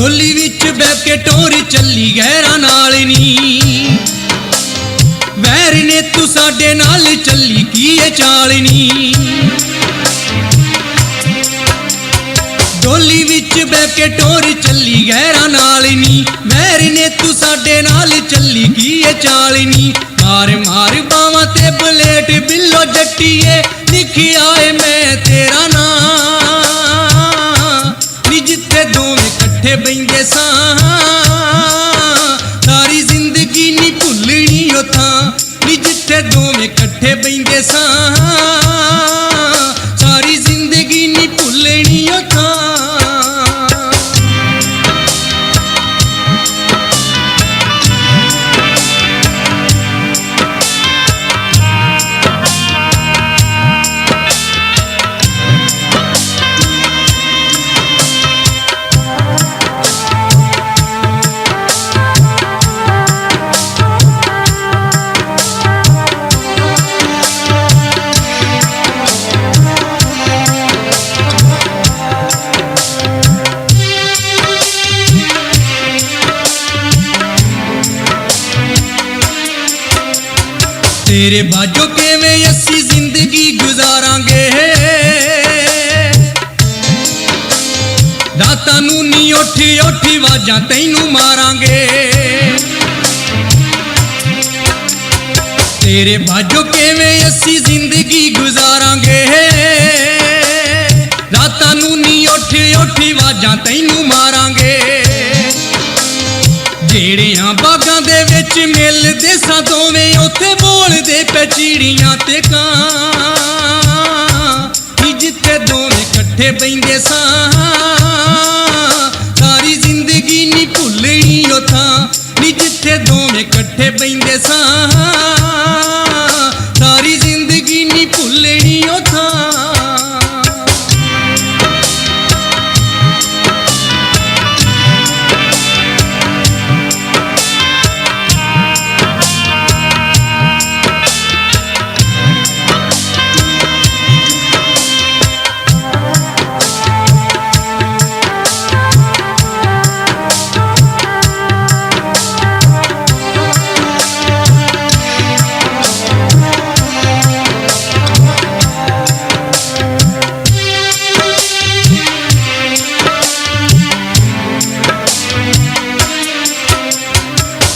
डोली विच बह के टोर चली गैरां नाल नी, वैर ने तू साडे नाल चली की ए चाल नी। डोली विच बह के टोर चली गैरां नाल नी, वैर ने तू साडे नाल चली की ए चाल नी। मार मार बावां ते बलेट बिल्लो जट्टीए, लिखिया ए मैं तेरा नां नी, जिथे दोवें कट्ठे बहिंदे सां सारी जिंदगी नी भुलनी ओ थां नी, जिथे दोवें कट्ठे बहिंदे सां सारी जिंदगी नी भुलनी ओ थां। तेरे बाजो किवें असी जिंदगी गुजारांगे, रातां नूं नी उठी उठी वाजां तैनूं मारांगे। तेरे बाजो किवें असी जिंदगी गुजारांगे, रातां नूं नी उठी उठी वाजां तैनूं मारांगे। जेड़ियां बागां दे विच मिलदे सां दोवें, उत्थे बोलदे पे चिड़ियां ते कां नी, जिथे दोवें कट्ठे बहिंदे सां सारी जिंदगी नी भुलनी ओ थां नी, जिथे दोवें कट्ठे बहिंदे सां सारी जिंदगी नी भुलनी ओ थां।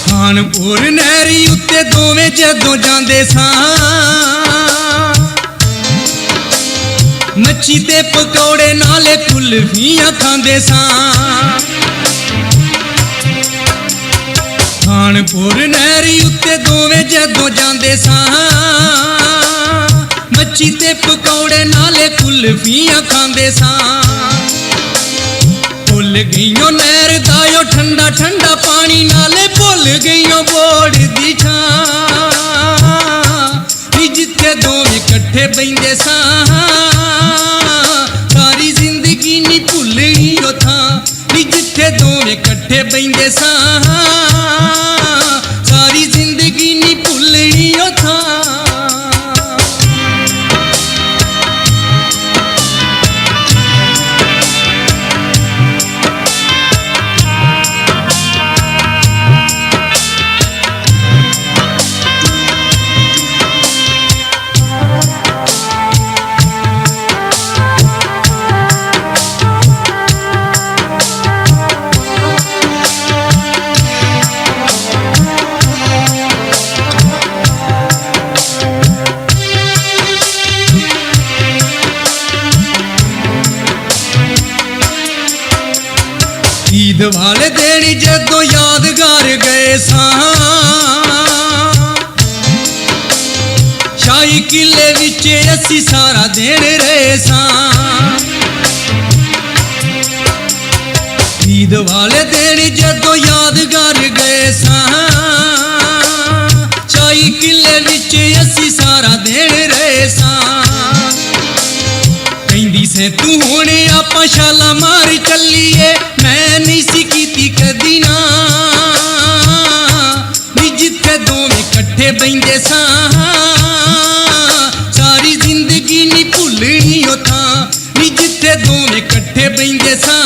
खानपुर नहरी उत्ते दोवें जदों जांदे सां, मच्छी ते पकौड़े नाले कुल्फियां खांदे सां। खानपुर नहरी उत्ते दोवें जदों जांदे सां, मच्छी ते पकौड़े नाले कुल्फियां खांदे सां। भुल गईओ नहर दा ओ ठंडा ठंडा पानी, नाले भुल गईओ बोड़ दी छां नी, जिथे दोवें कट्ठे बहिंदे सां सारी जिंदगी नी भुलनी ओ थां नी, जिथे दोवें कट्ठे बहिंदे सां सारी जिंदगी नी भुलनी ओ थां। ईद वाले दिन जदों यादगार गए सां, शाही किले विच असी सारा दिन रहे सां। ईद वाले दिन जदों यादगार गए सां, शाही किले विच असी सारा दिन रहे सां। कहंदी से तू हुण आपां छालां मार चलीए, मैं नहीं सी कीती कदी ना नी, जिथे दोवें कट्ठे बहिंदे सां सारी जिंदगी नी भुलनी ओ थां नी, जिथे दोवें कट्ठे बहिंदे सां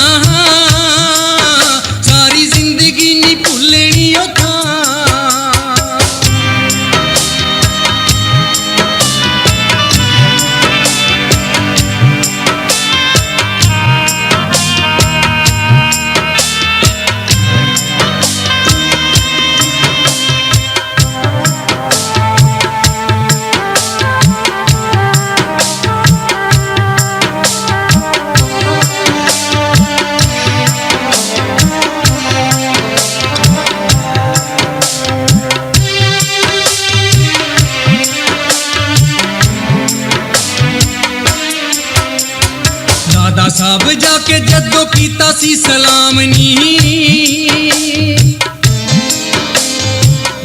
ਸਾਹਿਬ ਜਾ ਕੇ ਜਦੋਂ ਕੀਤਾ ਸੀ ਸਲਾਮ ਨੀ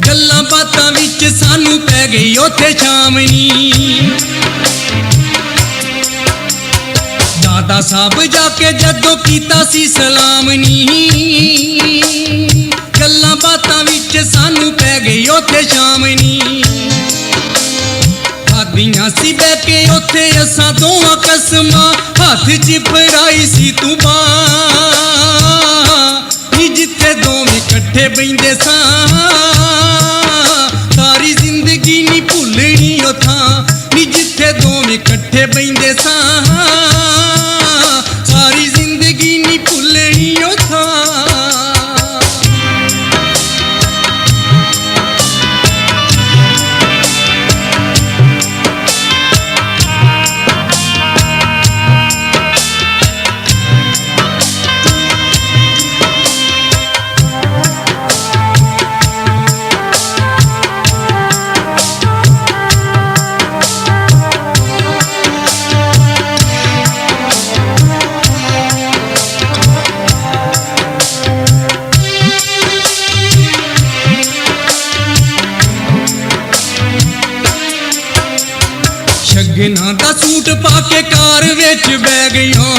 ਗੱਲਾਂ ਬਾਤਾਂ ਵਿੱਚ ਸਾਨੂੰ ਪੈ ਗਈ ਉੱਥੇ ਸ਼ਾਮ ਨੀ ਦਾਦਾ ਸਾਹਿਬ ਜਾ ਕੇ ਜਦੋਂ ਕੀਤਾ ਸੀ ਸਲਾਮ ਨੀ ਗੱਲਾਂ ਬਾਤਾਂ ਵਿੱਚ ਸਾਨੂੰ ਪੈ ਗਈ ਉੱਥੇ ਸ਼ਾਮ ਨੀ ਖਾਧੀਆਂ ਸੀ ਬਹਿ ਕੇ ਉੱਥੇ ਅਸਾਂ ਦੋਵਾਂ ਕਸਮਾਂ ਹੱਥ 'ਚ ਫੜਾਈ ਸੀ ਤੂੰ ਬਾਂਹ ਨੀ ਜਿੱਥੇ ਦੋਵੇਂ ਇਕੱਠੇ ਬਹਿੰਦੇ ਸਾਂ ਸਾਰੀ ਜ਼ਿੰਦਗੀ ਨੀ ਭੁੱਲਣੀ ਉਹ ਥਾਂ ਨੀ ਜਿੱਥੇ ਦੋਵੇਂ ਇਕੱਠੇ ਬਹਿੰਦੇ ਸਾਂ ਸਾਰੀ ਜ਼ਿੰਦਗੀ ਨੀ ਭੁੱਲਣੀ ਉਹ ਥਾਂ ਸ਼ਗਨਾਂ ਦਾ ਸੂਟ ਪਾ ਕੇ ਕਾਰ ਵਿੱਚ ਬਹਿ ਗਈਆਂ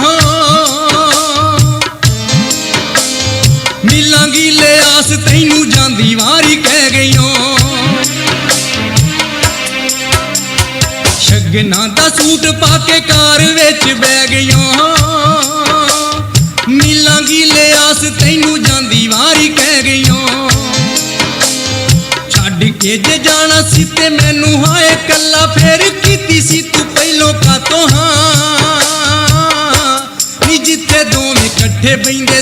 ਮਿਲਾਂਗੀ ਲਿਆਸ ਤੈਨੂੰ ਜਾਂਦੀ ਵਾਰੀ ਕਹਿ ਗਈਆਂ ਸ਼ਗਨਾਂ ਦਾ ਸੂਟ ਪਾ ਕੇ ਕਾਰ ਵਿੱਚ ਬਹਿ ਗਈਆਂ ਮਿਲਾਂਗੀ ਲਿਆਸ ਤੈਨੂੰ ਜਾਂਦੀ ਵਾਰੀ ਕਹਿ ਗਈਆਂ ਛੱਡ ਕੇ ਜੇ ਜਾਣਾ ਸੀ ਤੇ ਮੈਨੂੰ ਹਾਏ ਕੱਲਾ ਫੇਰ ਕੀਤੀ ਸੀ ਤੂੰ ਪਹਿਲੋਂ ਕਾਤੋਂ ਹਾਂ ਨੀ ਜਿੱਥੇ ਦੋਵੇਂ ਇਕੱਠੇ ਬਹਿੰਦੇ